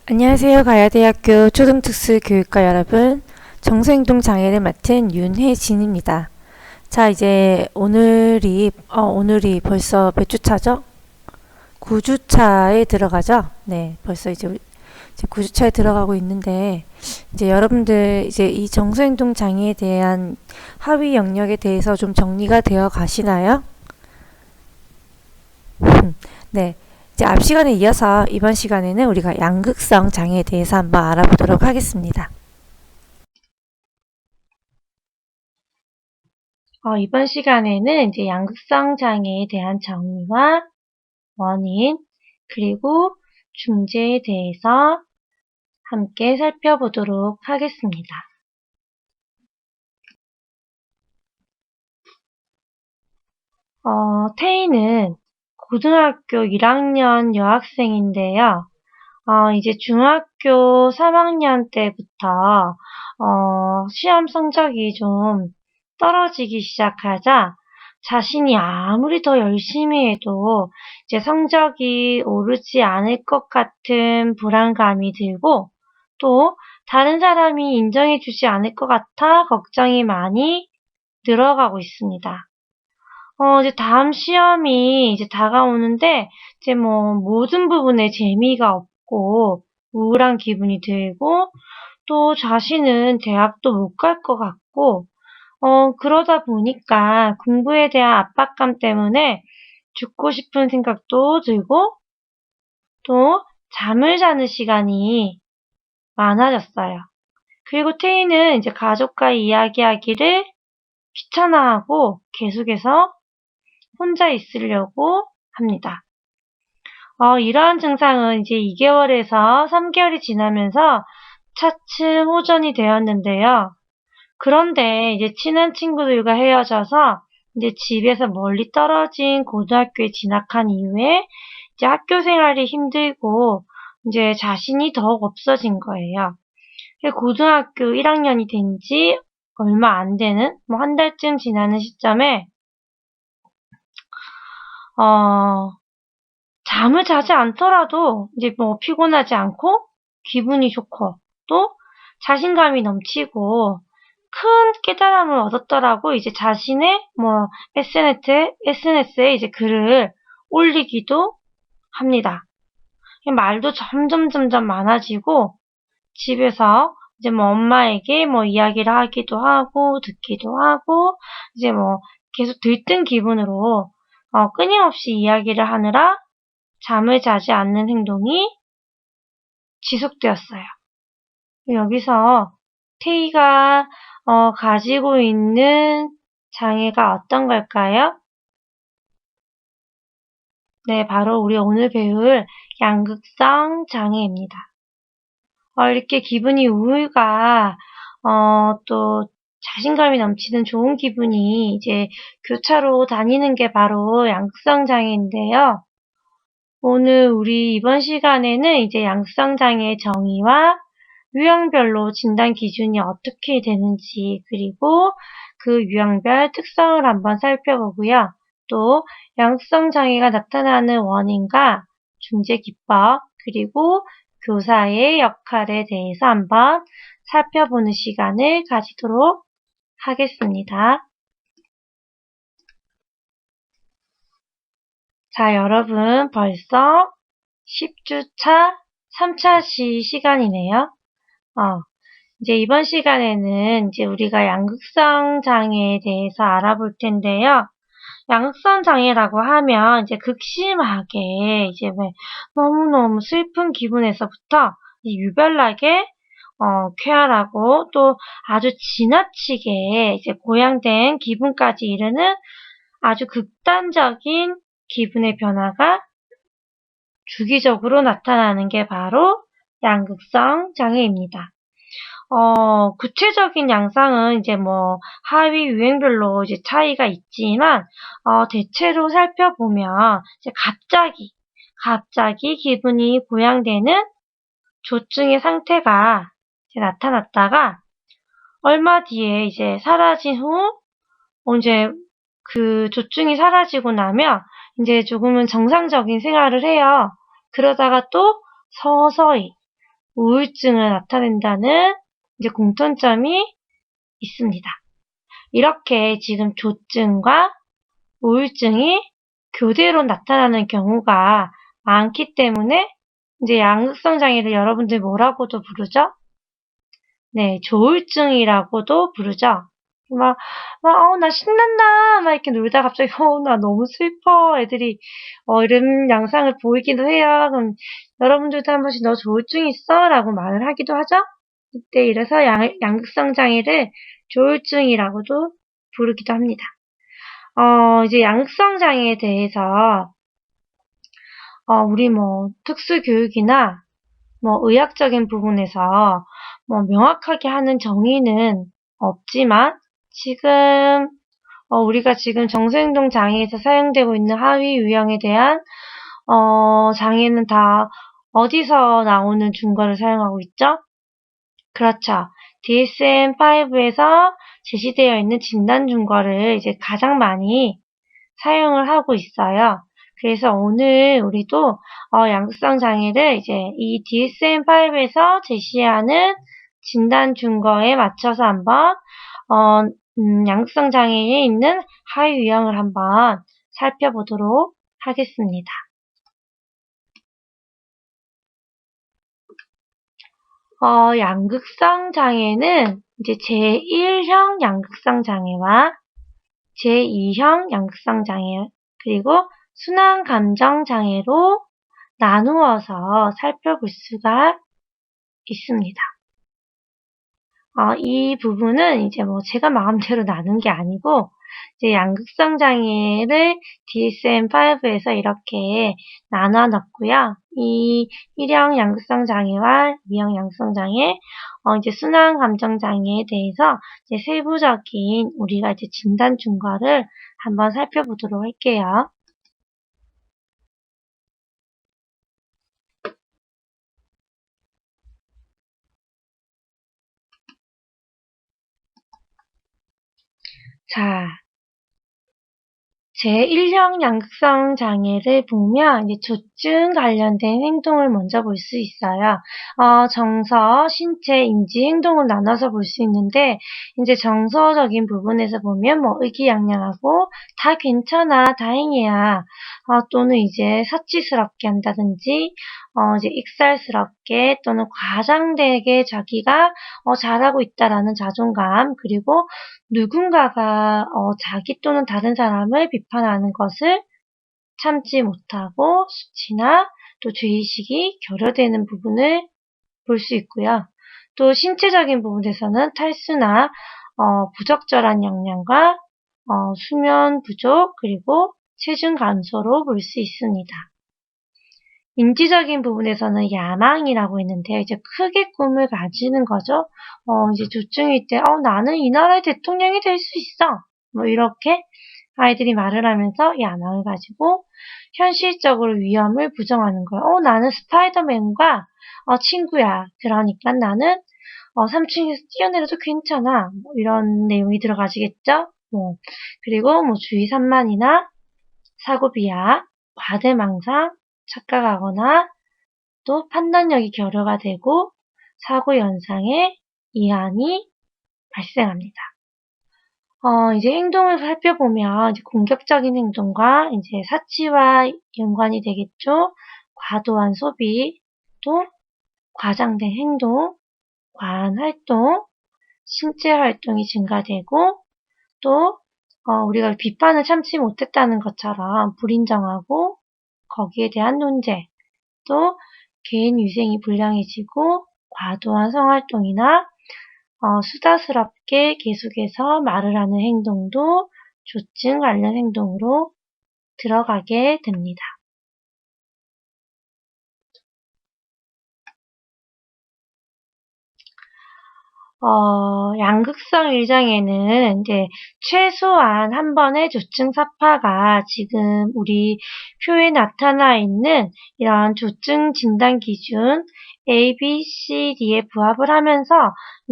안녕하세요. 가야대학교 초등특수교육과 여러분. 정서행동 장애를 맡은 윤혜진입니다. 자, 이제 오늘이 벌써 몇 주차죠? 9주차에 들어가죠? 네, 벌써 이제 9주차에 들어가고 있는데, 이제 여러분들 이제 이 정서행동 장애에 대한 하위 영역에 대해서 좀 정리가 되어 가시나요? 네. 이제 앞 시간에 이어서 이번 시간에는 우리가 양극성 장애에 대해서 한번 알아보도록 하겠습니다. 이번 시간에는 이제 양극성 장애에 대한 정의와 원인, 그리고 중재에 대해서 함께 살펴보도록 하겠습니다. 태희는 고등학교 1학년 여학생인데요. 이제 중학교 3학년 때부터 시험 성적이 좀 떨어지기 시작하자 자신이 아무리 더 열심히 해도 이제 성적이 오르지 않을 것 같은 불안감이 들고 또 다른 사람이 인정해주지 않을 것 같아 걱정이 많이 늘어가고 있습니다. 이제 다음 시험이 이제 다가오는데, 이제 뭐, 모든 부분에 재미가 없고, 우울한 기분이 들고, 또 자신은 대학도 못 갈 것 같고, 그러다 보니까 공부에 대한 압박감 때문에 죽고 싶은 생각도 들고, 또 잠을 자는 시간이 많아졌어요. 그리고 태희는 이제 가족과 이야기하기를 귀찮아하고 계속해서 혼자 있으려고 합니다. 이러한 증상은 이제 2개월에서 3개월이 지나면서 차츰 호전이 되었는데요. 그런데 이제 친한 친구들과 헤어져서 이제 집에서 멀리 떨어진 고등학교에 진학한 이후에 이제 학교 생활이 힘들고 이제 자신이 더욱 없어진 거예요. 고등학교 1학년이 된 지 얼마 안 되는, 뭐 한 달쯤 지나는 시점에, 잠을 자지 않더라도 이제 뭐 피곤하지 않고 기분이 좋고 또 자신감이 넘치고 큰 깨달음을 얻었더라고. 이제 자신의 뭐 SNS에 이제 글을 올리기도 합니다. 말도 점점 많아지고 집에서 이제 뭐 엄마에게 뭐 이야기를 하기도 하고 듣기도 하고 이제 뭐 계속 들뜬 기분으로 끊임없이 이야기를 하느라 잠을 자지 않는 행동이 지속되었어요. 여기서 태희가 가지고 있는 장애가 어떤 걸까요? 네, 바로 우리 오늘 배울 양극성 장애입니다. 이렇게 기분이 우울과 또 자신감이 넘치는 좋은 기분이 이제 교차로 다니는 게 바로 양극성 장애인데요. 오늘 우리 이번 시간에는 이제 양극성 장애의 정의와 유형별로 진단 기준이 어떻게 되는지 그리고 그 유형별 특성을 한번 살펴보고요. 또 양극성 장애가 나타나는 원인과 중재 기법 그리고 교사의 역할에 대해서 한번 살펴보는 시간을 가지도록 하겠습니다. 자, 여러분 벌써 10주차 3차 시간이네요. 이제 이번 시간에는 이제 우리가 양극성 장애에 대해서 알아볼 텐데요. 양극성 장애라고 하면 이제 극심하게 이제 왜 너무너무 슬픈 기분에서부터 유별나게 쾌활하고 또 아주 지나치게 이제 고양된 기분까지 이르는 아주 극단적인 기분의 변화가 주기적으로 나타나는 게 바로 양극성 장애입니다. 구체적인 양상은 이제 뭐 하위 유형별로 이제 차이가 있지만, 대체로 살펴보면 이제 갑자기 기분이 고양되는 조증의 상태가 이제 나타났다가 얼마 뒤에 이제 사라진 후, 이제 그 조증이 사라지고 나면 이제 조금은 정상적인 생활을 해요. 그러다가 또 서서히 우울증을 나타낸다는 이제 공통점이 있습니다. 이렇게 지금 조증과 우울증이 교대로 나타나는 경우가 많기 때문에 이제 양극성 장애를 여러분들 뭐라고도 부르죠? 네, 조울증이라고도 부르죠. 나 신난다, 막 이렇게 놀다 갑자기, 나 너무 슬퍼. 애들이, 이런 양상을 보이기도 해요. 그럼 여러분들도 한 번씩 너 조울증 있어? 라고 말을 하기도 하죠? 이때 이래서 양극성 장애를 조울증이라고도 부르기도 합니다. 이제 양극성 장애에 대해서, 우리 특수교육이나 의학적인 부분에서 명확하게 하는 정의는 없지만, 지금, 우리가 지금 정서행동 장애에서 사용되고 있는 하위 유형에 대한, 장애는 다 어디서 나오는 준거를 사용하고 있죠? 그렇죠. DSM-5에서 제시되어 있는 진단 준거를 이제 가장 많이 사용을 하고 있어요. 그래서 오늘 우리도 양극성 장애를 이제 이 DSM-5에서 제시하는 진단 준거에 맞춰서 한번 양극성 장애에 있는 하위 유형을 한번 살펴보도록 하겠습니다. 양극성 장애는 이제 제1형 양극성 장애와 제2형 양극성 장애, 그리고 순환 감정 장애로 나누어서 살펴볼 수가 있습니다. 이 부분은 이제 제가 마음대로 나눈 게 아니고, 이제 양극성 장애를 DSM-5에서 이렇게 나눠 놨고요. 이 1형 양극성 장애와 2형 양극성 장애, 이제 순환 감정 장애에 대해서 이제 세부적인 우리가 이제 진단 준거를 한번 살펴보도록 할게요. 자, 제1형 양극성 장애를 보면 이제 조증 관련된 행동을 먼저 볼 수 있어요. 정서, 신체, 인지 행동을 나눠서 볼 수 있는데, 이제 정서적인 부분에서 보면 의기양양하고 다 괜찮아, 다행이야. 또는 이제 사치스럽게 한다든지, 이제 익살스럽게 또는 과장되게 자기가 잘하고 있다라는 자존감, 그리고 누군가가 자기 또는 다른 사람을 비판하는 것을 참지 못하고 수치나 또 죄의식이 결여되는 부분을 볼 수 있고요. 또 신체적인 부분에서는 탈수나 부적절한 영양과 수면 부족 그리고 체중 감소로 볼 수 있습니다. 인지적인 부분에서는 야망이라고 했는데요. 이제 크게 꿈을 가지는 거죠. 이제 조증일 때, 나는 이 나라의 대통령이 될 수 있어. 이렇게 아이들이 말을 하면서 야망을 가지고 현실적으로 위험을 부정하는 거예요. 나는 스파이더맨과 친구야. 그러니까 나는 3층에서 뛰어내려도 괜찮아. 이런 내용이 들어가지겠죠? 그리고 주의 산만이나 사고비약, 과대망상, 착각하거나 또 판단력이 결여가 되고 사고 현상에 이한이 발생합니다. 이제 행동을 살펴보면 이제 공격적인 행동과 이제 사치와 연관이 되겠죠. 과도한 소비, 또 과장된 행동, 과한 활동, 신체 활동이 증가되고 또 우리가 비판을 참지 못했다는 것처럼 불인정하고 거기에 대한 논제, 또 개인 위생이 불량해지고 과도한 성활동이나 수다스럽게 계속해서 말을 하는 행동도 조증 관련 행동으로 들어가게 됩니다. 양극성 일장에는 이제 최소한 한 번의 조증 사파가 지금 우리 표에 나타나 있는 이런 조증 진단 기준 A, B, C, D에 부합을 하면서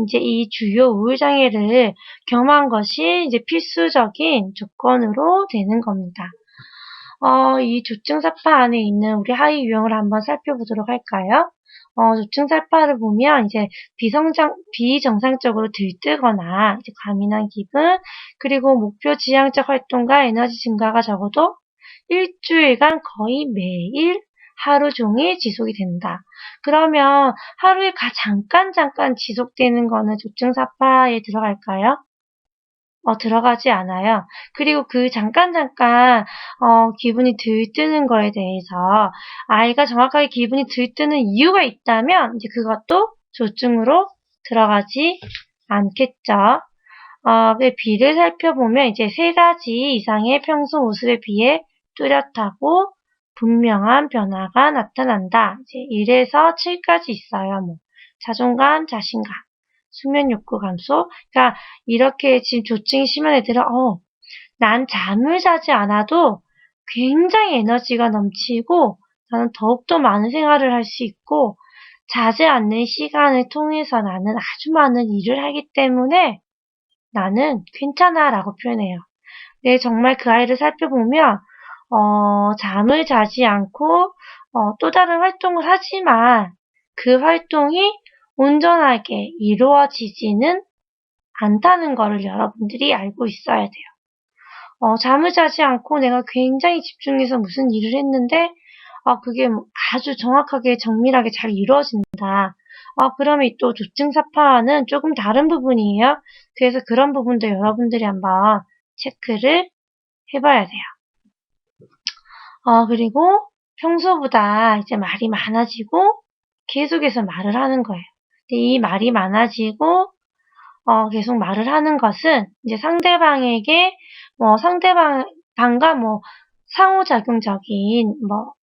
이제 이 주요 우울 장애를 경험한 것이 이제 필수적인 조건으로 되는 겁니다. 이 조증사파 안에 있는 우리 하위 유형을 한번 살펴보도록 할까요? 조증사파를 보면 이제 비정상적으로 들뜨거나 이제 과민한 기분, 그리고 목표 지향적 활동과 에너지 증가가 적어도 일주일간 거의 매일 하루 종일 지속이 된다. 그러면 하루에 잠깐 지속되는 거는 조증사파에 들어갈까요? 들어가지 않아요. 그리고 그 잠깐 기분이 들뜨는 거에 대해서 아이가 정확하게 기분이 들뜨는 이유가 있다면 이제 그것도 조증으로 들어가지 않겠죠. 그 비를 살펴보면 이제 3가지 이상의 평소 모습에 비해 뚜렷하고 분명한 변화가 나타난다. 이제 1에서 7까지 있어요. 뭐 자존감, 자신감, 수면 욕구 감소. 그러니까 이렇게 지금 조증이 심한 애들은 난 잠을 자지 않아도 굉장히 에너지가 넘치고 나는 더욱더 많은 생활을 할 수 있고 자지 않는 시간을 통해서 나는 아주 많은 일을 하기 때문에 나는 괜찮아 라고 표현해요. 네, 정말 그 아이를 살펴보면 잠을 자지 않고 또 다른 활동을 하지만 그 활동이 온전하게 이루어지지는 않다는 것을 여러분들이 알고 있어야 돼요. 잠을 자지 않고 내가 굉장히 집중해서 무슨 일을 했는데 그게 아주 정확하게 정밀하게 잘 이루어진다. 그러면 또 조증사파와는 조금 다른 부분이에요. 그래서 그런 부분도 여러분들이 한번 체크를 해봐야 돼요. 그리고 평소보다 이제 말이 많아지고 계속해서 말을 하는 거예요. 근데 이 말이 많아지고 계속 말을 하는 것은 이제 상대방에게 상대방과 상호작용적인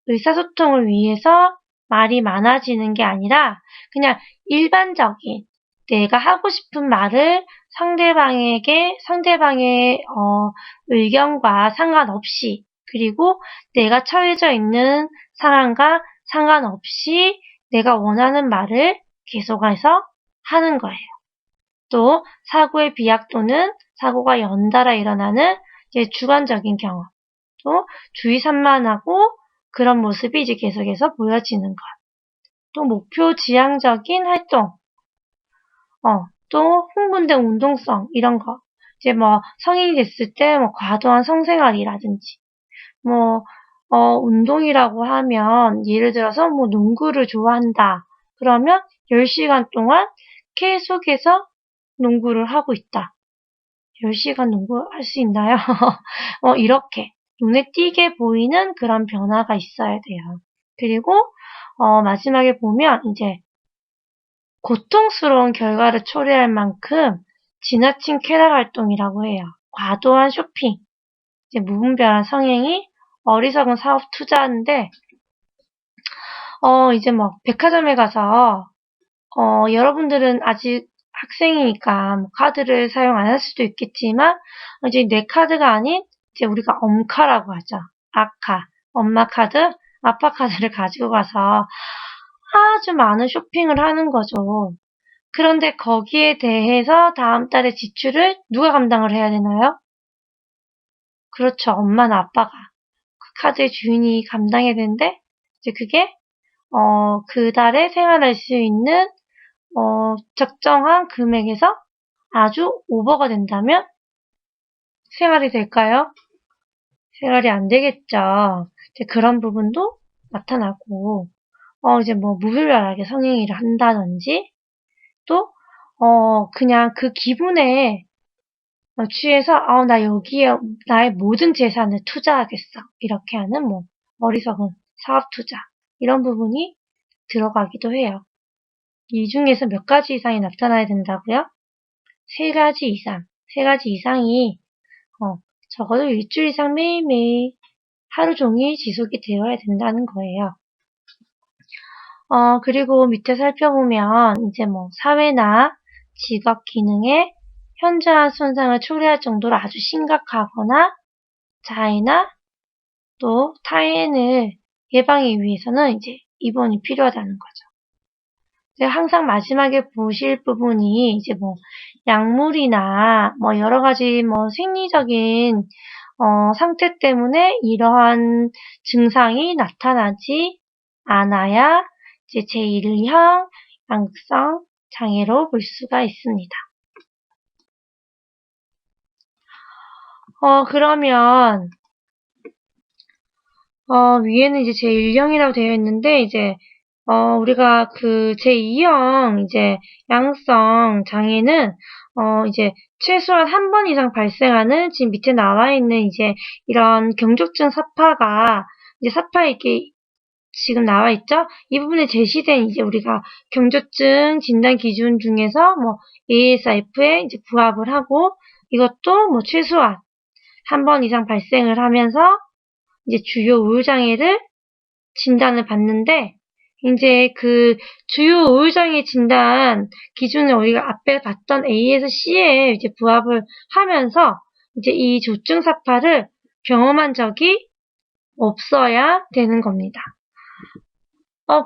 의사소통을 위해서 말이 많아지는 게 아니라 그냥 일반적인 내가 하고 싶은 말을 상대방의 의견과 상관없이 그리고 내가 처해져 있는 상황과 상관없이 내가 원하는 말을 계속해서 하는 거예요. 또 사고의 비약 또는 사고가 연달아 일어나는 이제 주관적인 경험, 또 주의 산만하고 그런 모습이 이제 계속해서 보여지는 것. 또 목표 지향적인 활동, 또 흥분된 운동성 이런 거. 이제 성인이 됐을 때 과도한 성생활이라든지 운동이라고 하면 예를 들어서 농구를 좋아한다. 그러면 10시간 동안 계속해서 농구를 하고 있다. 10시간 농구할 수 있나요? 이렇게 눈에 띄게 보이는 그런 변화가 있어야 돼요. 그리고 마지막에 보면 이제 고통스러운 결과를 초래할 만큼 지나친 쾌락 활동이라고 해요. 과도한 쇼핑, 이제 무분별한 성행위, 어리석은 사업 투자인데 이제 백화점에 가서 여러분들은 아직 학생이니까 카드를 사용 안 할 수도 있겠지만 이제 내 카드가 아닌 이제 우리가 엄카라고 하죠. 아카, 엄마 카드, 아빠 카드를 가지고 가서 아주 많은 쇼핑을 하는 거죠. 그런데 거기에 대해서 다음 달에 지출을 누가 감당을 해야 되나요? 그렇죠. 엄마나 아빠가. 그 카드의 주인이 감당해야 되는데 이제 그게 그 달에 생활할 수 있는 적정한 금액에서 아주 오버가 된다면 생활이 될까요? 생활이 안 되겠죠. 이제 그런 부분도 나타나고, 이제 무분별하게 성행위를 한다든지, 또, 그냥 그 기분에 취해서, 나 여기에 나의 모든 재산을 투자하겠어. 이렇게 하는 어리석은 사업 투자. 이런 부분이 들어가기도 해요. 이 중에서 몇 가지 이상이 나타나야 된다고요? 3가지 이상. 3가지 이상이 적어도 일주일 이상 매일매일 하루 종일 지속이 되어야 된다는 거예요. 그리고 밑에 살펴보면 이제 사회나 직업 기능에 현저한 손상을 초래할 정도로 아주 심각하거나 자해나 또 타인을 예방하기 위해서는 이제 입원이 필요하다는 거죠. 항상 마지막에 보실 부분이 이제 약물이나 여러 가지 생리적인 상태 때문에 이러한 증상이 나타나지 않아야 이제 제1형 양극성 장애로 볼 수가 있습니다. 그러면 위에는 이제 제1형이라고 되어 있는데 이제 우리가 그 제2형 이제 양극성 장애는 이제 최소한 한 번 이상 발생하는 지금 밑에 나와 있는 이제 이런 경족증 사파가 이제 사파에 이렇게 지금 나와 있죠? 이 부분에 제시된 이제 우리가 경조증 진단 기준 중에서 뭐 ASF에 이제 부합을 하고 이것도 뭐 최소한 한 번 이상 발생을 하면서 이제 주요 우울장애를 진단을 받는데 이제 그 주요 우울장애 진단 기준을 우리가 앞에 봤던 A에서 C에 이제 부합을 하면서 이제 이 조증사파를 경험한 적이 없어야 되는 겁니다.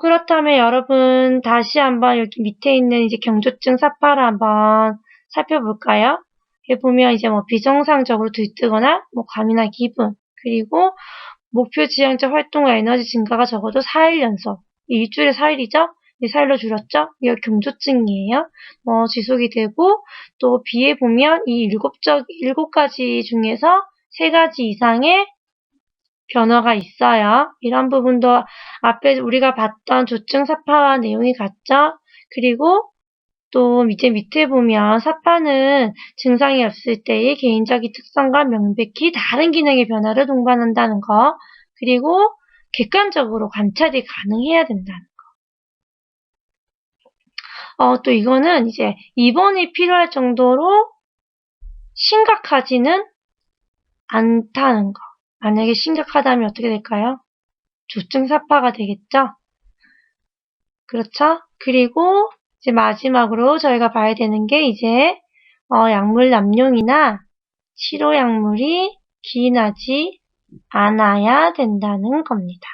그렇다면 여러분 다시 한번 여기 밑에 있는 이제 경조증 사파를 한번 살펴볼까요? 여기 보면 이제 뭐 비정상적으로 들뜨거나 뭐 과민한 기분 그리고 목표 지향적 활동과 에너지 증가가 적어도 4일 연속 일주일에 4일이죠? 4일로 줄었죠? 이거 경조증이에요. 지속이 되고 또 B에 보면 이 7가지 중에서 3가지 이상의 변화가 있어요. 이런 부분도 앞에 우리가 봤던 조증 사파와 내용이 같죠? 그리고 또 이제 밑에 보면 사파는 증상이 없을 때의 개인적인 특성과 명백히 다른 기능의 변화를 동반한다는 거. 그리고 객관적으로 관찰이 가능해야 된다는 거. 또 이거는 이제 입원이 필요할 정도로 심각하지는 않다는 거. 만약에 심각하다면 어떻게 될까요? 조증 사파가 되겠죠? 그렇죠? 그리고 이제 마지막으로 저희가 봐야 되는 게 이제 약물 남용이나 치료 약물이 기인하지 않아야 된다는 겁니다.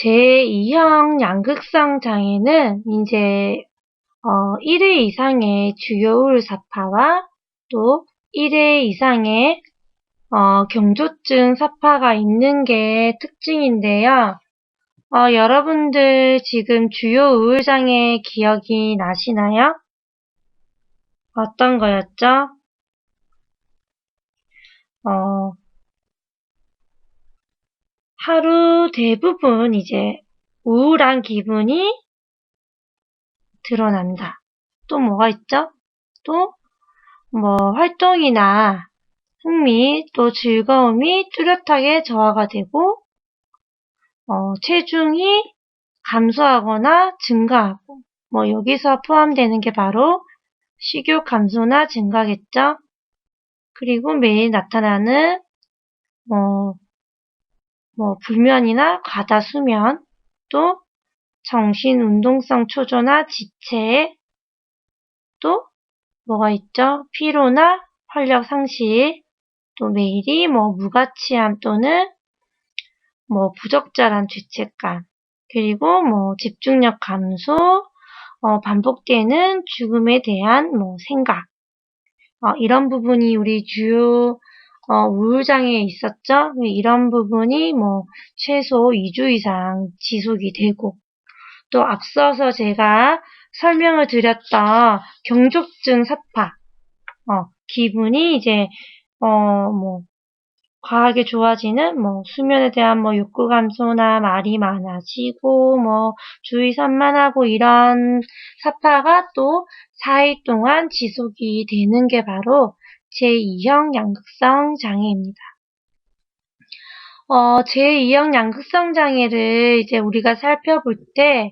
제2형 양극성 장애는 이제 1회 이상의 주요 우울 사파와 또 1회 이상의 경조증 사파가 있는 게 특징인데요. 여러분들 지금 주요 우울장애 기억이 나시나요? 어떤 거였죠? 하루 대부분 이제 우울한 기분이 드러난다. 또 뭐가 있죠? 또 뭐 활동이나 흥미 또 즐거움이 뚜렷하게 저하가 되고 체중이 감소하거나 증가하고 뭐 여기서 포함되는 게 바로 식욕 감소나 증가겠죠. 그리고 매일 나타나는 뭐 불면이나 과다 수면 또 정신 운동성 초조나 지체 또 뭐가 있죠? 피로나 활력 상실 또 매일이 무가치함 또는 부적절한 죄책감 그리고 집중력 감소 반복되는 죽음에 대한 생각 이런 부분이 우리 주요 우울장애에 있었죠. 이런 부분이 최소 2주 이상 지속이 되고 또 앞서서 제가 설명을 드렸던 경족증 사파 기분이 이제 과하게 좋아지는 수면에 대한 욕구 감소나 말이 많아지고 주의 산만하고 이런 사파가 또 4일 동안 지속이 되는 게 바로 제2형 양극성 장애입니다. 제2형 양극성 장애를 이제 우리가 살펴볼 때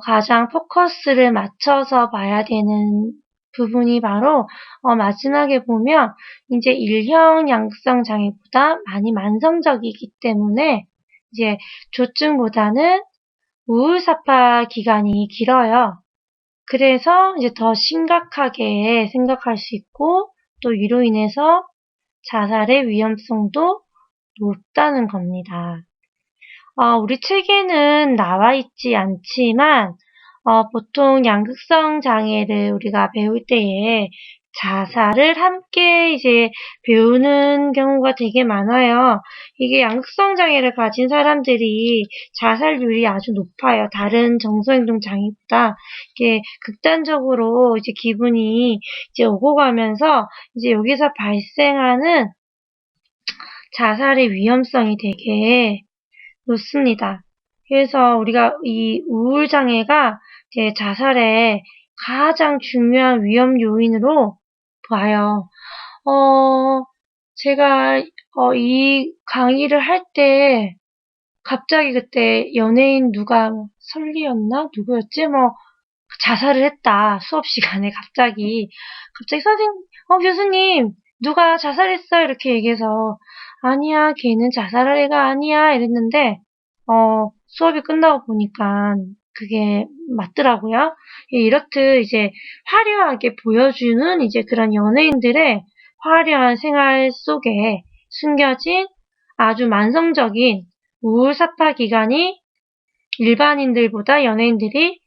가장 포커스를 맞춰서 봐야 되는 부분이 바로 마지막에 보면 이제 1형 양극성 장애보다 많이 만성적이기 때문에 이제 조증보다는 우울사파 기간이 길어요. 그래서 이제 더 심각하게 생각할 수 있고 또 이로 인해서 자살의 위험성도 높다는 겁니다. 우리 책에는 나와 있지 않지만, 보통 양극성 장애를 우리가 배울 때에 자살을 함께 이제 배우는 경우가 되게 많아요. 이게 양극성 장애를 가진 사람들이 자살률이 아주 높아요. 다른 정서행동 장애보다. 이게 극단적으로 이제 기분이 이제 오고 가면서 이제 여기서 발생하는 자살의 위험성이 되게 높습니다. 그래서 우리가 이 우울장애가 이제 자살의 가장 중요한 위험 요인으로 봐요. 제가 이 강의를 할 때 갑자기 그때 연예인 누가 설리였나? 누구였지? 자살을 했다. 수업 시간에 갑자기 교수님, 누가 자살했어? 이렇게 얘기해서, 아니야, 걔는 자살할 애가 아니야. 이랬는데, 수업이 끝나고 보니까 그게 맞더라고요. 이렇듯 이제 화려하게 보여주는 이제 그런 연예인들의 화려한 생활 속에 숨겨진 아주 만성적인 우울 사파 기간이 일반인들보다 연예인들이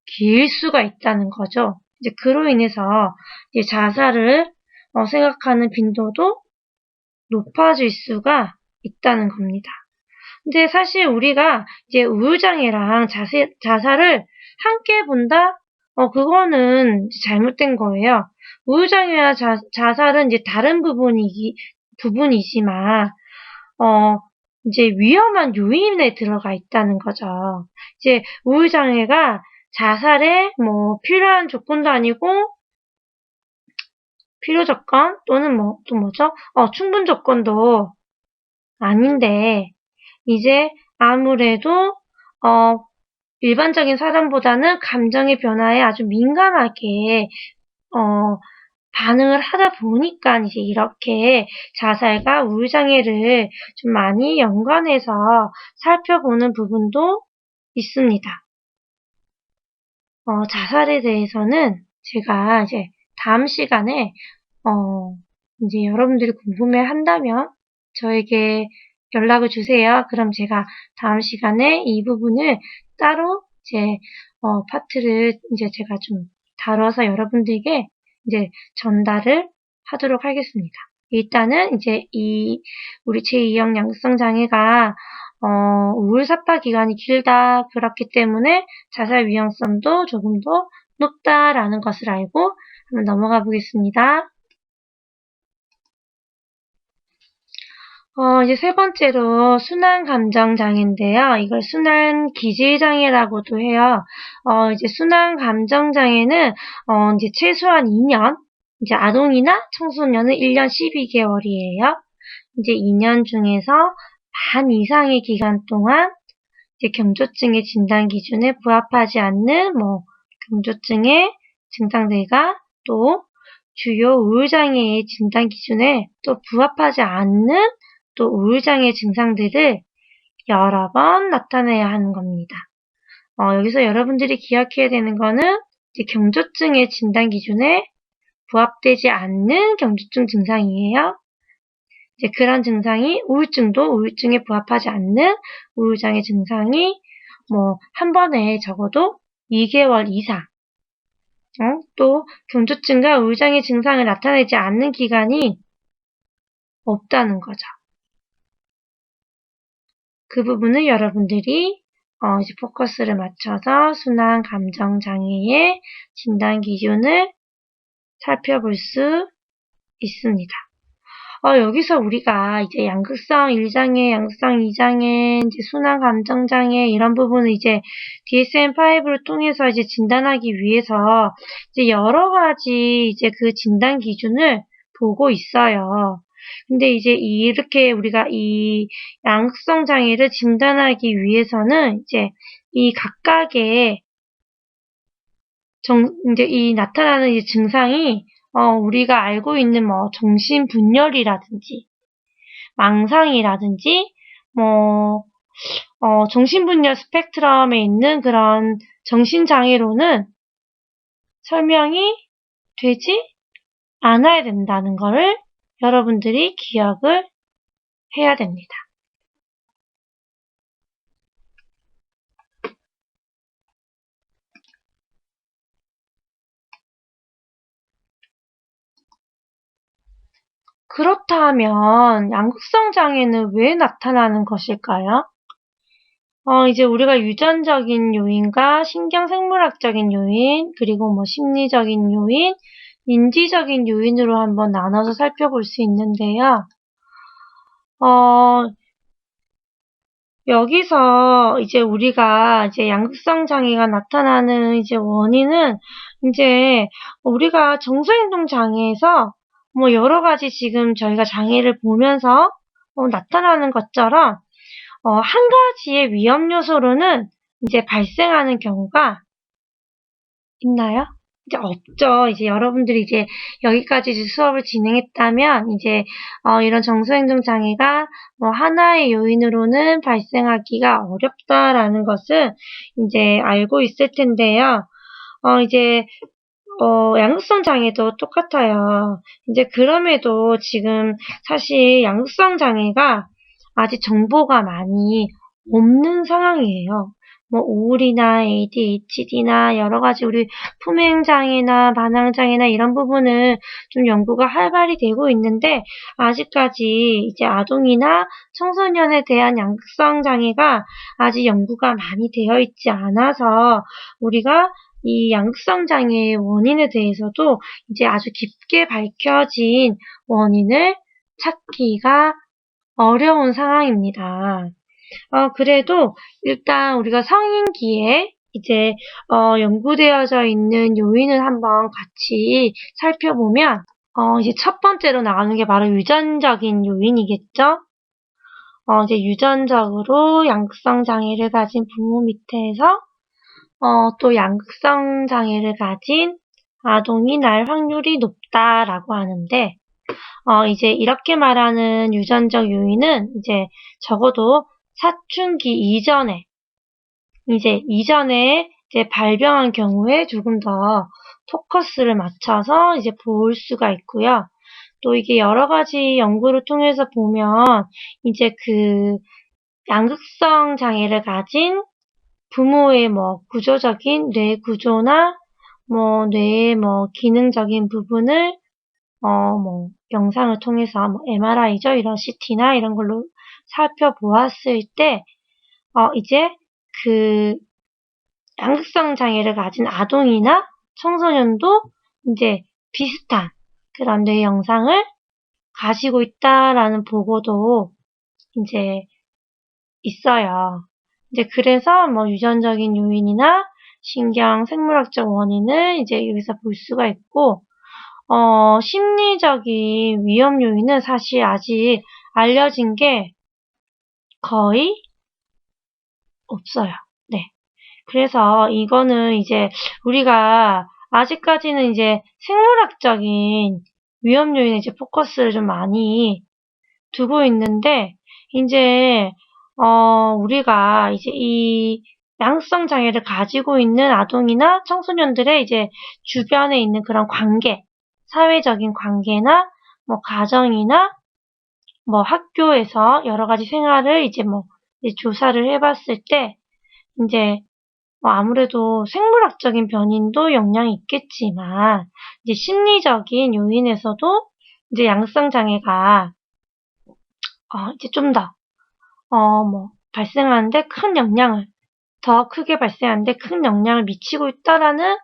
길 수가 있다는 거죠. 이제 그로 인해서 이제 자살을 생각하는 빈도도 높아질 수가 있다는 겁니다. 근데 사실 우리가 이제 우울장애랑 자살을 함께 본다? 그거는 잘못된 거예요. 우울장애와 자살은 이제 다른 부분이지만, 이제 위험한 요인에 들어가 있다는 거죠. 이제 우울장애가 자살에 필요한 조건도 아니고, 필요 조건 또는 또 뭐죠? 충분 조건도 아닌데, 이제 아무래도 일반적인 사람보다는 감정의 변화에 아주 민감하게 반응을 하다 보니까 이제 이렇게 자살과 우울장애를 좀 많이 연관해서 살펴보는 부분도 있습니다. 자살에 대해서는 제가 이제 다음 시간에 이제 여러분들이 궁금해 한다면 저에게 연락을 주세요. 그럼 제가 다음 시간에 이 부분을 따로 이제 파트를 이제 제가 좀 다뤄서 여러분들에게 이제 전달을 하도록 하겠습니다. 일단은 이제 우리 제2형 양극성 장애가 우울 사파 기간이 길다. 그렇기 때문에 자살 위험성도 조금 더 높다라는 것을 알고 한번 넘어가 보겠습니다. 이제 세 번째로 순환 감정 장애인데요. 이걸 순환 기질 장애라고도 해요. 이제 순환 감정 장애는 이제 최소한 2년, 이제 아동이나 청소년은 1년 12개월이에요. 이제 2년 중에서 반 이상의 기간 동안 이제 경조증의 진단 기준에 부합하지 않는 경조증의 증상들과 또 주요 우울장애의 진단 기준에 또 부합하지 않는 또 우울장애 증상들을 여러 번 나타내야 하는 겁니다. 여기서 여러분들이 기억해야 되는 거는 이제 경조증의 진단 기준에 부합되지 않는 경조증 증상이에요. 이제 그런 증상이 우울증에 부합하지 않는 우울장애 증상이 한 번에 적어도 2개월 이상, 또 경조증과 우울장애 증상을 나타내지 않는 기간이 없다는 거죠. 그 부분을 여러분들이 이제 포커스를 맞춰서 순환 감정 장애의 진단 기준을 살펴볼 수 있습니다. 여기서 우리가 이제 양극성 1장애, 양극성 2장애, 이제 순환 감정 장애 이런 부분을 이제 DSM-5를 통해서 이제 진단하기 위해서 이제 여러 가지 이제 그 진단 기준을 보고 있어요. 근데 이제 이렇게 우리가 이 양극성 장애를 진단하기 위해서는 이제 이 각각의 이제 이 나타나는 이 증상이 우리가 알고 있는 정신분열이라든지 망상이라든지 정신분열 스펙트럼에 있는 그런 정신장애로는 설명이 되지 않아야 된다는 것을 여러분들이 기억을 해야 됩니다. 그렇다면 양극성 장애는 왜 나타나는 것일까요? 이제 우리가 유전적인 요인과 신경생물학적인 요인, 그리고 뭐 심리적인 요인, 인지적인 요인으로 한번 나눠서 살펴볼 수 있는데요. 여기서 이제 우리가 이제 양극성 장애가 나타나는 이제 원인은 이제 우리가 정서행동 장애에서 뭐 여러 가지 지금 저희가 장애를 보면서 나타나는 것처럼 한 가지의 위험 요소로는 이제 발생하는 경우가 있나요? 이제 없죠. 이제 여러분들이 이제 여기까지 이제 수업을 진행했다면 이제 이런 정서행동 장애가 뭐 하나의 요인으로는 발생하기가 어렵다라는 것을 이제 알고 있을 텐데요. 이제 양극성 장애도 똑같아요. 이제 그럼에도 지금 사실 양극성 장애가 아직 정보가 많이 없는 상황이에요. 뭐 우울이나 ADHD나 여러 가지 우리 품행장애나 반항장애나 이런 부분은 좀 연구가 활발히 되고 있는데 아직까지 이제 아동이나 청소년에 대한 양극성 장애가 아직 연구가 많이 되어 있지 않아서 우리가 이 양극성 장애의 원인에 대해서도 이제 아주 깊게 밝혀진 원인을 찾기가 어려운 상황입니다. 그래도 일단 우리가 성인기에 이제 연구되어져 있는 요인을 한번 같이 살펴보면 이제 첫 번째로 나오는 게 바로 유전적인 요인이겠죠? 이제 유전적으로 양극성 장애를 가진 부모 밑에서 또 양극성 장애를 가진 아동이 날 확률이 높다라고 하는데 이제 이렇게 말하는 유전적 요인은 이제 적어도 사춘기 이전에 이제 발병한 경우에 조금 더 포커스를 맞춰서 이제 볼 수가 있고요. 또 이게 여러 가지 연구를 통해서 보면 이제 그 양극성 장애를 가진 부모의 뭐 구조적인 뇌 구조나 뭐 뇌의 뭐 기능적인 부분을 뭐 영상을 통해서 뭐 MRI죠. 이런 CT나 이런 걸로 살펴보았을 때 이제 그 양극성 장애를 가진 아동이나 청소년도 이제 비슷한 그런 뇌 영상을 가지고 있다라는 보고도 이제 있어요. 이제 그래서 뭐 유전적인 요인이나 신경 생물학적 원인을 이제 여기서 볼 수가 있고 심리적인 위험 요인은 사실 아직 알려진 게 거의 없어요. 네. 그래서 이거는 이제 우리가 아직까지는 이제 생물학적인 위험 요인에 이제 포커스를 좀 많이 두고 있는데, 이제, 우리가 이제 이 양성 장애를 가지고 있는 아동이나 청소년들의 이제 주변에 있는 그런 관계, 사회적인 관계나 뭐 가정이나 뭐 학교에서 여러 가지 생활을 이제 뭐 이제 조사를 해봤을 때 이제 뭐 아무래도 생물학적인 변인도 영향이 있겠지만 이제 심리적인 요인에서도 이제 양성 장애가 이제 좀 더 뭐 발생하는데 큰 영향을 더 크게 발생하는데 큰 영향을 미치고 있다라는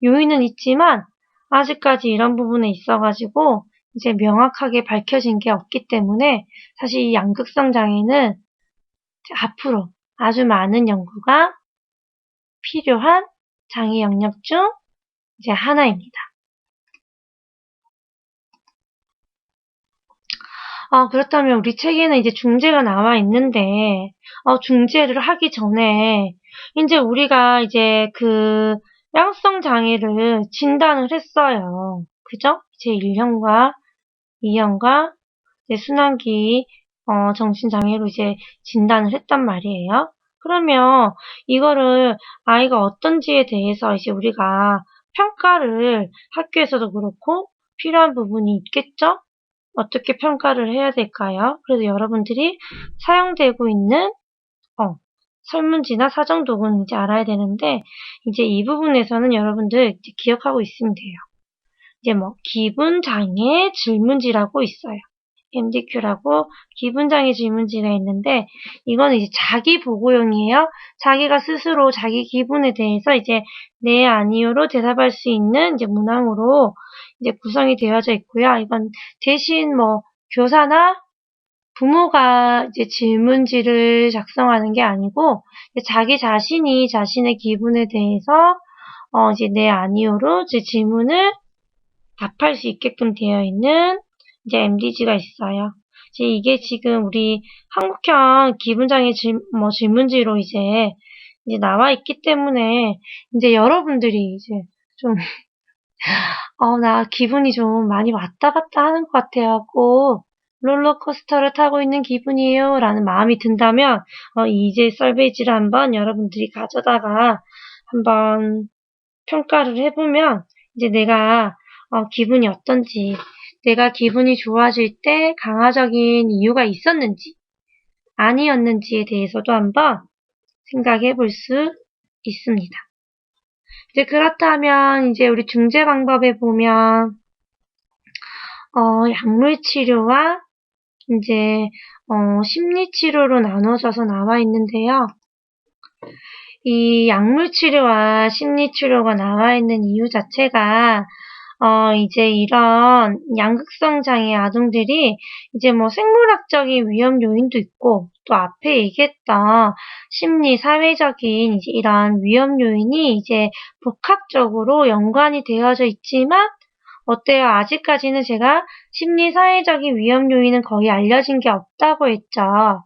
요인은 있지만 아직까지 이런 부분에 있어가지고 이제 명확하게 밝혀진 게 없기 때문에 사실 이 양극성 장애는 앞으로 아주 많은 연구가 필요한 장애 영역 중 이제 하나입니다. 그렇다면 우리 책에는 이제 중재가 나와 있는데, 중재를 하기 전에, 이제 우리가 이제 그 양성 장애를 진단을 했어요. 그죠? 이제 1년과 2년과 순환기, 정신장애로 이제 진단을 했단 말이에요. 그러면 이거를 아이가 어떤지에 대해서 이제 우리가 평가를 학교에서도 그렇고 필요한 부분이 있겠죠? 어떻게 평가를 해야 될까요? 그래서 여러분들이 사용되고 있는 설문지나 사정도구는 이제 알아야 되는데 이제 이 부분에서는 여러분들 이제 기억하고 있으면 돼요. 이제 뭐 기분장애 질문지라고 있어요. MDQ라고 기분장애 질문지가 있는데 이거는 이제 자기 보고용이에요. 자기가 스스로 자기 기분에 대해서 이제 네 아니요로 대답할 수 있는 이제 문항으로 이제 구성이 되어져 있고요. 이건 대신 뭐 교사나 부모가 이제 질문지를 작성하는 게 아니고 자기 자신이 자신의 기분에 대해서 이제 네 아니요로 이제 질문을 답할 수 있게끔 되어 있는 이제 MDG가 있어요. 이게 지금 우리 한국형 기분장애 질문지로 이제 나와 있기 때문에 이제 여러분들이 이제 좀 나 기분이 좀 많이 왔다 갔다 하는 것 같아요. 꼭 롤러코스터를 타고 있는 기분이에요. 라는 마음이 든다면 이제 썰베이지를 한번 여러분들이 가져다가 한번 평가를 해보면 이제 내가 기분이 어떤지, 내가 기분이 좋아질 때 강화적인 이유가 있었는지 아니었는지에 대해서도 한번 생각해 볼 수 있습니다. 이제 그렇다면 이제 우리 중재 방법에 보면 약물 치료와 이제 심리 치료로 나눠져서 나와 있는데요. 이 약물 치료와 심리 치료가 나와 있는 이유 자체가 이제 이런 양극성 장애 아동들이 이제 뭐 생물학적인 위험 요인도 있고 또 앞에 얘기했던 심리 사회적인 이제 이런 위험 요인이 이제 복합적으로 연관이 되어져 있지만 어때요? 아직까지는 제가 심리 사회적인 위험 요인은 거의 알려진 게 없다고 했죠.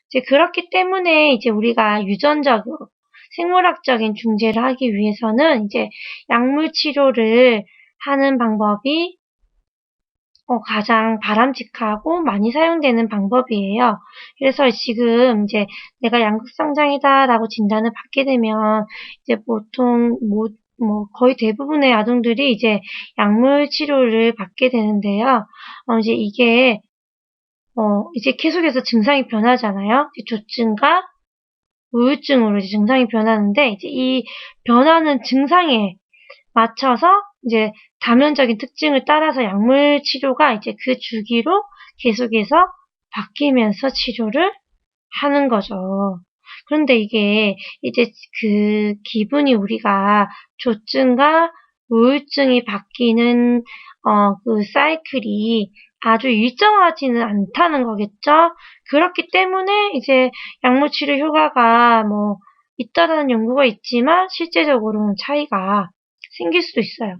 이제 그렇기 때문에 이제 우리가 유전적으로 생물학적인 중재를 하기 위해서는 이제 약물 치료를 하는 방법이 가장 바람직하고 많이 사용되는 방법이에요. 그래서 지금 이제 내가 양극성장애다라고 진단을 받게 되면 이제 보통 뭐 거의 대부분의 아동들이 이제 약물 치료를 받게 되는데요. 이제 이게 이제 계속해서 증상이 변하잖아요. 조증과 우울증으로 이제 증상이 변하는데 이제 이 변하는 증상에 맞춰서 이제 다면적인 특징을 따라서 약물 치료가 이제 그 주기로 계속해서 바뀌면서 치료를 하는 거죠. 그런데 이게 이제 그 기분이 우리가 조증과 우울증이 바뀌는 그 사이클이 아주 일정하지는 않다는 거겠죠. 그렇기 때문에 이제 약물 치료 효과가 뭐 있다라는 연구가 있지만 실제적으로는 차이가 생길 수도 있어요.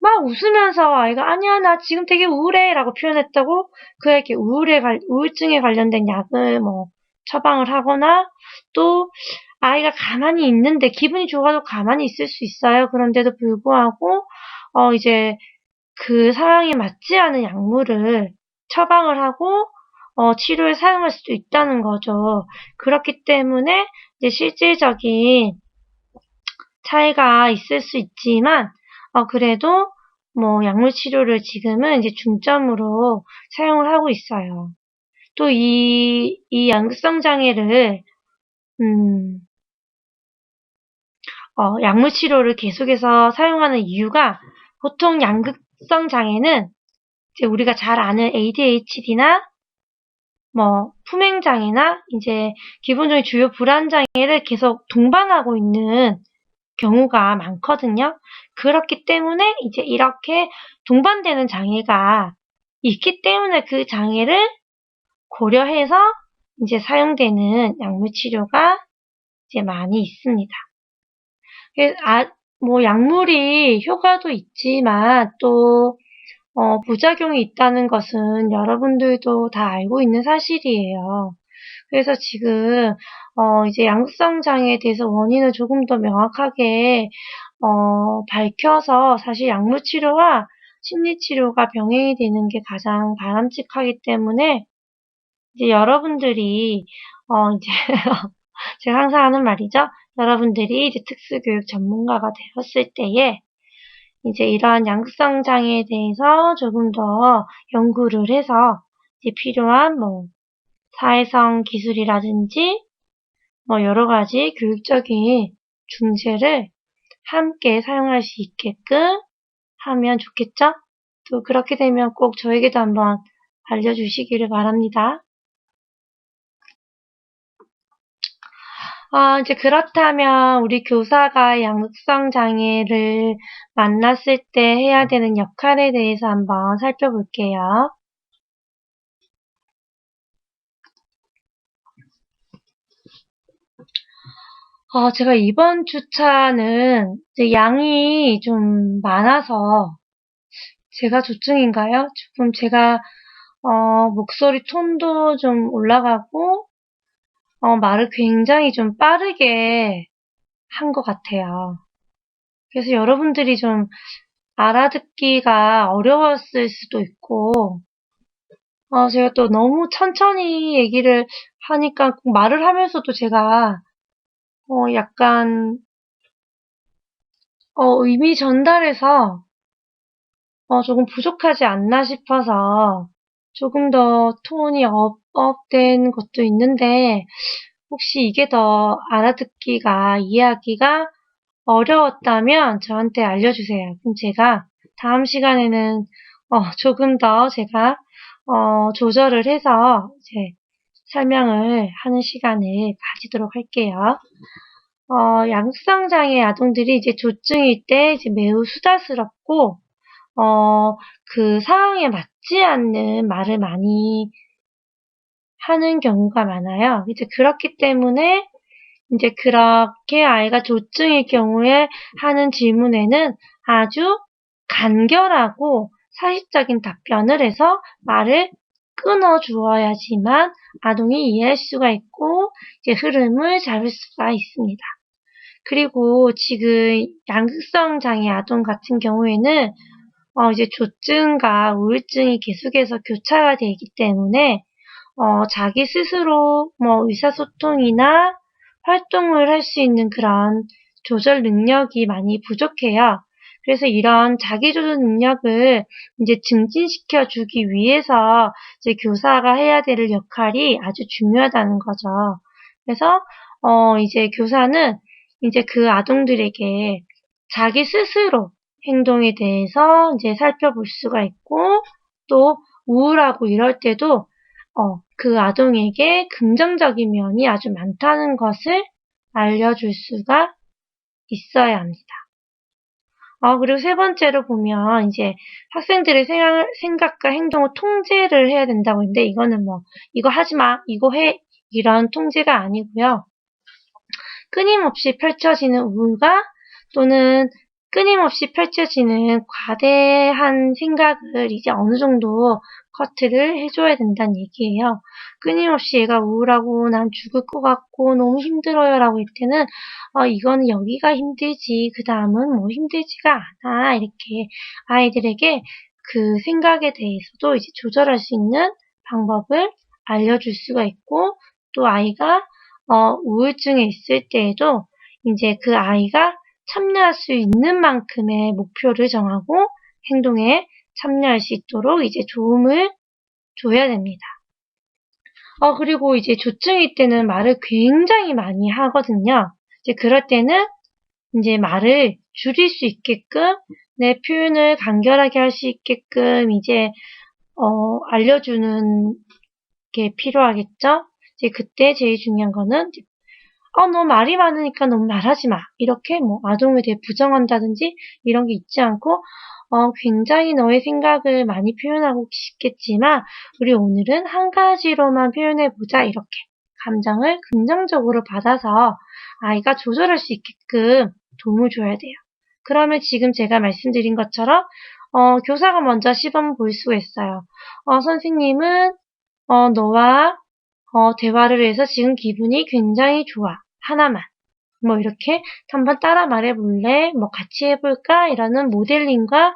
막 웃으면서 아이가 아니야 나 지금 되게 우울해 라고 표현했다고 그에게 우울증에 관련된 약을 뭐 처방을 하거나 또 아이가 가만히 있는데 기분이 좋아도 가만히 있을 수 있어요. 그런데도 불구하고 이제 그 상황에 맞지 않은 약물을 처방을 하고 치료에 사용할 수도 있다는 거죠. 그렇기 때문에 이제 실질적인 차이가 있을 수 있지만 그래도 뭐 약물 치료를 지금은 이제 중점으로 사용을 하고 있어요. 또 이 양극성 장애를 약물 치료를 계속해서 사용하는 이유가 보통 양극성 장애는 이제 우리가 잘 아는 ADHD나 뭐 품행 장애나 이제 기본적인 주요 불안 장애를 계속 동반하고 있는 경우가 많거든요. 그렇기 때문에 이제 이렇게 동반되는 장애가 있기 때문에 그 장애를 고려해서 이제 사용되는 약물 치료가 이제 많이 있습니다. 뭐 약물이 효과도 있지만 또 부작용이 있다는 것은 여러분들도 다 알고 있는 사실이에요. 그래서 지금 이제 양극성 장애에 대해서 원인을 조금 더 명확하게 밝혀서 사실 약물 치료와 심리 치료가 병행이 되는 게 가장 바람직하기 때문에 이제 여러분들이 이제 제가 항상 하는 말이죠. 여러분들이 이제 특수교육 전문가가 되었을 때에 이제 이러한 양극성 장애에 대해서 조금 더 연구를 해서 이제 필요한 뭐 사회성 기술이라든지 뭐 여러 가지 교육적인 중재를 함께 사용할 수 있게끔 하면 좋겠죠? 또 그렇게 되면 꼭 저에게도 한번 알려주시기를 바랍니다. 이제 그렇다면 우리 교사가 양극성 장애를 만났을 때 해야 되는 역할에 대해서 한번 살펴볼게요. 제가 이번 주차는 이제 양이 좀 많아서 제가 조증인가요? 조금 제가 목소리 톤도 좀 올라가고 말을 굉장히 좀 빠르게 한 것 같아요. 그래서 여러분들이 좀 알아듣기가 어려웠을 수도 있고, 제가 또 너무 천천히 얘기를 하니까 말을 하면서도 제가 약간 의미 전달에서 조금 부족하지 않나 싶어서 조금 더 톤이 업된 것도 있는데, 혹시 이게 더 알아듣기가, 이해하기가 어려웠다면 저한테 알려주세요. 그럼 제가 다음 시간에는 조금 더 제가 조절을 해서 이제 설명을 하는 시간을 가지도록 할게요. 양극성 장애 아동들이 이제 조증일 때 이제 매우 수다스럽고 그 상황에 맞지 않는 말을 많이 하는 경우가 많아요. 이제 그렇기 때문에 이제 그렇게 아이가 조증일 경우에 하는 질문에는 아주 간결하고 사실적인 답변을 해서 말을 끊어 주어야지만 아동이 이해할 수가 있고 이제 흐름을 잡을 수가 있습니다. 그리고 지금 양극성 장애 아동 같은 경우에는 이제 조증과 우울증이 계속해서 교차가 되기 때문에 자기 스스로 뭐 의사소통이나 활동을 할 수 있는 그런 조절 능력이 많이 부족해요. 그래서 이런 자기조절 능력을 이제 증진시켜 주기 위해서 이제 교사가 해야 될 역할이 아주 중요하다는 거죠. 그래서 이제 교사는 이제 그 아동들에게 자기 스스로 행동에 대해서 이제 살펴볼 수가 있고 또 우울하고 이럴 때도 그 아동에게 긍정적인 면이 아주 많다는 것을 알려줄 수가 있어야 합니다. 그리고 세 번째로 보면 이제 학생들의 생각과 행동을 통제를 해야 된다고 했는데 이거는 뭐 이거 하지 마, 이거 해 이런 통제가 아니고요. 끊임없이 펼쳐지는 우울과 또는 끊임없이 펼쳐지는 과대한 생각을 이제 어느 정도 커트를 해줘야 된다는 얘기예요. 끊임없이 얘가 우울하고 난 죽을 것 같고 너무 힘들어요 라고 할 때는 이거는 여기가 힘들지 그 다음은 뭐 힘들지가 않아 이렇게 아이들에게 그 생각에 대해서도 이제 조절할 수 있는 방법을 알려줄 수가 있고 또 아이가 우울증에 있을 때에도 이제 그 아이가 참여할 수 있는 만큼의 목표를 정하고 행동에 참여할 수 있도록 이제 도움을 줘야 됩니다. 그리고 이제 조증일 때는 말을 굉장히 많이 하거든요. 이제 그럴 때는 이제 말을 줄일 수 있게끔 내 표현을 간결하게 할 수 있게끔 이제 알려주는 게 필요하겠죠. 이제 그때 제일 중요한 거는 너 말이 많으니까 너무 말하지 마. 이렇게 뭐 아동에 대해 부정한다든지 이런 게 있지 않고 굉장히 너의 생각을 많이 표현하고 싶겠지만 우리 오늘은 한 가지로만 표현해보자. 이렇게 감정을 긍정적으로 받아서 아이가 조절할 수 있게끔 도움을 줘야 돼요. 그러면 지금 제가 말씀드린 것처럼 교사가 먼저 시범 볼 수가 있어요. 선생님은 너와 대화를 해서 지금 기분이 굉장히 좋아. 하나만. 뭐 이렇게 한번 따라 말해볼래? 뭐 같이 해볼까? 이러는 모델링과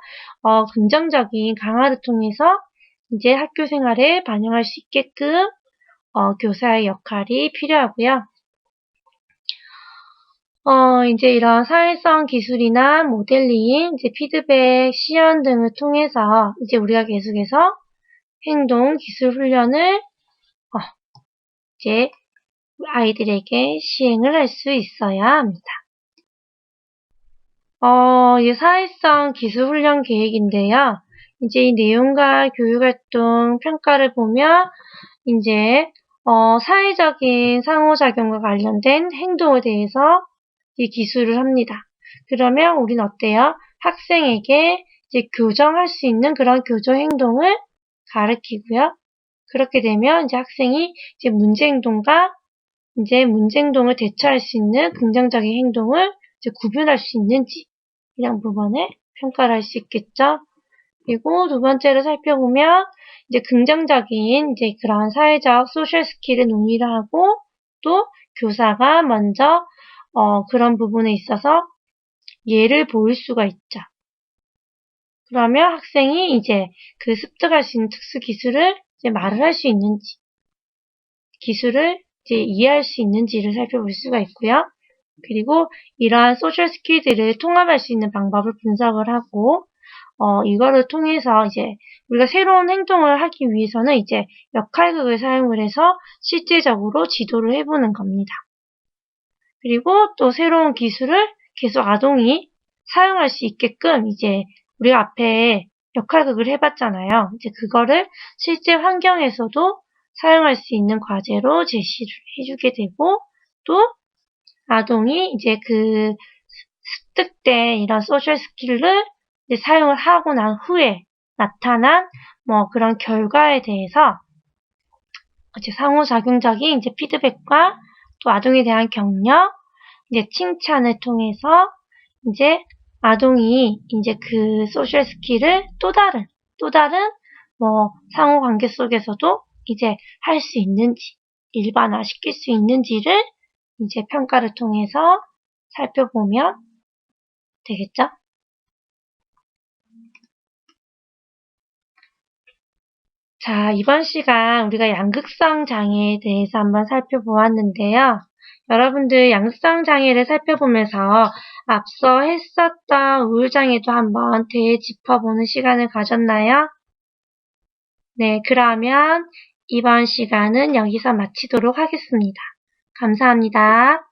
긍정적인 강화를 통해서 이제 학교 생활에 반영할 수 있게끔 교사의 역할이 필요하고요. 이제 이런 사회성 기술이나 모델링, 이제 피드백, 시연 등을 통해서 이제 우리가 계속해서 행동 기술 훈련을 이제 아이들에게 시행을 할 수 있어야 합니다. 이제 사회성 기술 훈련 계획인데요. 이제 이 내용과 교육활동 평가를 보면 이제 사회적인 상호작용과 관련된 행동에 대해서 이 기술을 합니다. 그러면 우린 어때요? 학생에게 이제 교정할 수 있는 그런 교정 행동을 가르치고요. 그렇게 되면 이제 학생이 이제 문제 행동을 대처할 수 있는 긍정적인 행동을 이제 구분할 수 있는지 이런 부분을 평가를 할 수 있겠죠. 그리고 두 번째로 살펴보면 이제 긍정적인 이제 그런 사회적 소셜 스킬을 논의를 하고 또 교사가 먼저 그런 부분에 있어서 예를 보일 수가 있죠. 그러면 학생이 이제 그 습득할 수 있는 특수 기술을 이제 말을 할 수 있는지, 기술을 이제 이해할 수 있는지를 살펴볼 수가 있고요. 그리고 이러한 소셜 스킬들을 통합할 수 있는 방법을 분석을 하고, 이거를 통해서 이제 우리가 새로운 행동을 하기 위해서는 이제 역할극을 사용을 해서 실질적으로 지도를 해보는 겁니다. 그리고 또 새로운 기술을 계속 아동이 사용할 수 있게끔 이제 우리가 앞에 역할극을 해봤잖아요. 이제 그거를 실제 환경에서도 사용할 수 있는 과제로 제시를 해주게 되고 또 아동이 이제 그 습득된 이런 소셜 스킬을 이제 사용을 하고 난 후에 나타난 뭐 그런 결과에 대해서 이제 상호작용적인 이제 피드백과 또 아동에 대한 격려, 이제 칭찬을 통해서 이제 아동이 이제 그 소셜 스킬을 또 다른 뭐 상호 관계 속에서도 이제 할 수 있는지, 일반화시킬 수 있는지를 이제 평가를 통해서 살펴보면 되겠죠? 자, 이번 시간 우리가 양극성 장애에 대해서 한번 살펴보았는데요. 여러분들 양극성 장애를 살펴보면서 앞서 했었던 우울장애도 한번 되짚어보는 시간을 가졌나요? 네, 그러면 이번 시간은 여기서 마치도록 하겠습니다. 감사합니다.